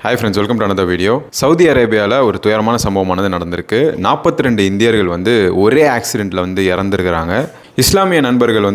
Hi friends, welcome to another video. Saudi அரேபியாவில் ஒரு துயரமான சம்பவமானது நடந்திருக்கு. 42 இந்தியர்கள் ஒரே ஆக்சிடெண்ட்டில் இறந்துருக்கிறாங்க. இஸ்லாமிய நண்பர்கள்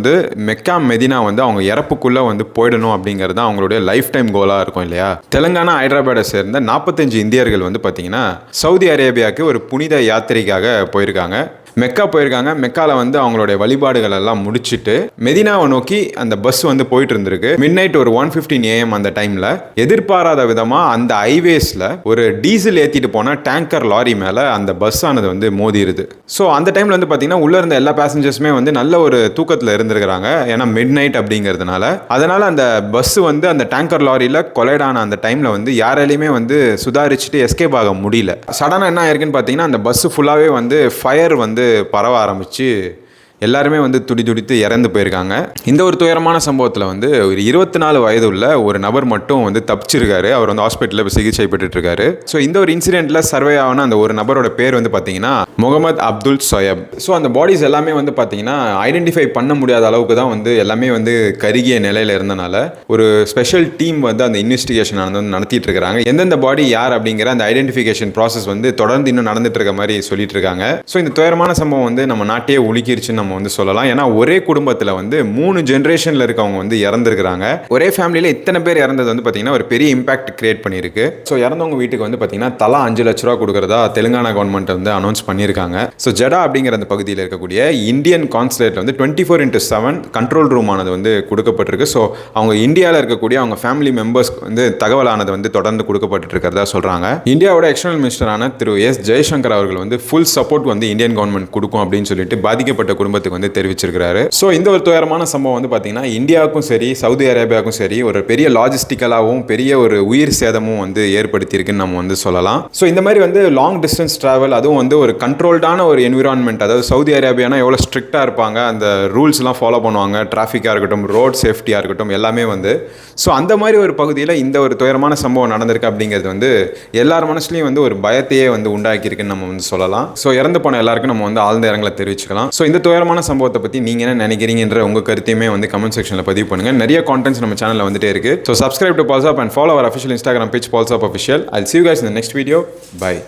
மெக்கா மெதினா அவங்க இறப்புக்குள்ளே போயிடணும் அப்படிங்கிறது தான் அவங்களுடைய லைஃப் டைம் கோலாக இருக்கும் இல்லையா. தெலுங்கானா ஹைதராபாத்தை சேர்ந்த 45 இந்தியர்கள் பார்த்தீங்கன்னா சவுதி அரேபியாவுக்கு ஒரு புனித யாத்திரைக்காக போயிருக்காங்க. மெக்கா போயிருக்காங்க. மெக்காவில் அவங்களுடைய வழிபாடுகள் எல்லாம் முடிச்சுட்டு மெதினாவை நோக்கி அந்த பஸ் போயிட்டு இருந்திருக்கு. மிட் நைட் ஒரு 1:15 AM அந்த டைமில் எதிர்பாராத விதமாக அந்த ஹைவேஸில் ஒரு டீசல் ஏற்றிட்டு போன டேங்கர் லாரி மேலே அந்த பஸ் ஆனது மோதிருது. ஸோ அந்த டைமில் பார்த்தீங்கன்னா உள்ளே இருந்த எல்லா பேசஞ்சர்ஸுமே நல்ல ஒரு தூக்கத்தில் இருந்திருக்கிறாங்க. ஏன்னா மிட் நைட் அப்படிங்கிறதுனால. அதனால் அந்த பஸ் அந்த டேங்கர் லாரியில் கொலைடான அந்த டைமில் யாராலையுமே சுதாரிச்சுட்டு எஸ்கேப் ஆக முடியல. சடனாக என்ன ஆயிருக்குன்னு பார்த்தீங்கன்னா அந்த பஸ் ஃபுல்லாகவே ஃபயர் பரவ ஆரம்பிச்சு எல்லாருமே துடித்து இறந்து போயிருக்காங்க. இந்த ஒரு துயரமான சம்பவத்தில் ஒரு 24 வயது உள்ள ஒரு நபர் மட்டும் தப்பிச்சிருக்காரு. அவர் ஹாஸ்பிட்டலில் சிகிச்சை பெற்றுட்டு இருக்காரு. ஸோ இந்த ஒரு இன்சிடென்ட்ல சர்வே ஆன அந்த ஒரு நபரோட பேர் பார்த்தீங்கன்னா முகமது அப்துல் சோயப். ஸோ அந்த பாடிஸ் எல்லாமே பார்த்தீங்கன்னா ஐடென்டிஃபை பண்ண முடியாத அளவுக்கு தான் எல்லாமே கருகிய நிலையில் இருந்தனால ஒரு ஸ்பெஷல் டீம் அந்த இன்வெஸ்டிகேஷன் நடத்திட்டு இருக்காங்க. எந்தெந்த பாடி யார் அப்படிங்கிற அந்த ஐடென்டிஃபிகேஷன் ப்ராசஸ் தொடர்ந்து இன்னும் நடந்துட்டு இருக்க மாதிரி சொல்லிட்டு இருக்காங்க. ஸோ இந்த துயரமான சம்பவம் நம்ம நாட்டையே உலுக்கிருச்சுன்னு நம்ம சொல்லலாம். ஏன்னா ஒரே குடும்பத்தில் 3 ஜெனரேஷன்ல இருக்கவங்க இறந்துருக்காங்க. ஒரே ஃபேமிலியில் இத்தனை பேர் இறந்தது பார்த்தீங்கன்னா ஒரு பெரிய இம்பாக்ட் கிரியேட் பண்ணியிருக்கு. ஸோ இறந்தவங்க வீட்டுக்கு பார்த்தீங்கன்னா தலா 5 லட்ச ரூபா கொடுக்கறதா தெலுங்கானா கவர்மெண்ட் அனௌன்ஸ் பண்ணியிருக்காங்க. ஸோ ஜடா அப்படிங்கிற அந்த பகுதியில் இருக்கக்கூடிய இந்தியன் கான்சுலேட்ல 24/7 கண்ட்ரோல் ரூம் ஆனது கொடுக்கப்பட்டிருக்கு. ஸோ அவங்க இந்தியாவில் இருக்கக்கூடிய அவங்க ஃபேமிலி மெம்பர்ஸ்க்கு தகவலானது தொடர்ந்து கொடுக்கப்பட்டு இருக்கிறதா சொல்றாங்க. இந்தியாவோட எக்ஸ்டர்னல் மினிஸ்டரான திரு எஸ் ஜெய்சங்கர் அவர்கள் ஃபுல் சப்போர்ட் இந்தியன் கவர்மெண்ட் கொடுக்கும் அப்படின்னு சொல்லிட்டு பாதிக்கப்பட்ட குடும்பத்துக்கு தெரிவிச்சிருக்கிறாரு. சோ இந்த ஒரு துயரமான சம்பவம் பாத்தீங்கன்னா இந்தியாவுக்கும் சரி சவுதி அரேபியாவுக்கும் சரி ஒரு பெரிய லாஜிஸ்டிக்கலாகவும் பெரிய ஒரு உயிர் சேதமும் ஏற்படுத்தி இருக்குன்னு நம்ம சொல்லலாம். சோ இந்த மாதிரி லாங் டிஸ்டன்ஸ் டிராவல், அதுவும் ஒரு கண்ட்ரோல்டான ஒரு என்விரான்மெண்ட், அதாவது சவுதி அரேபியானா எவ்வளவு ஸ்ட்ரிக்டா இருப்பாங்க, அந்த ரூல்ஸ் எல்லாம் ஃபாலோ பண்ணுவாங்க, டிராஃபிக்கா இருக்கட்டும், ரோட் சேஃப்டியா இருக்கட்டும், எல்லாமே சோ அந்த மாதிரி ஒரு பகுதியில் இந்த ஒரு துயரமான சம்பவம் நடந்திருக்கு அப்படிங்கிறது எல்லார் மனசுலயும் ஒரு பயத்தையே உண்டாக்கி இருக்குன்னு நம்ம சொல்லலாம். சோ இறந்து போன எல்லாருக்கும் நம்ம ஆழ்ந்த இரங்கலை தெரிவிச்சுக்கலாம். சோ இந்த துயரமான சம்பவத்தை பத்தி நீங்க என்ன நினைக்கிறீங்கன்ற உங்க கருத்தையுமே கமெண்ட் செக்ஷன்ல பதிவு பண்ணுங்க. நிறைய கான்டென்ட்ஸ் நம்ம சேனல்ல இருக்கு. So subscribe to Pulse Up and follow our official Instagram page Pulse Up Official. I'll see you guys in the next video. Bye.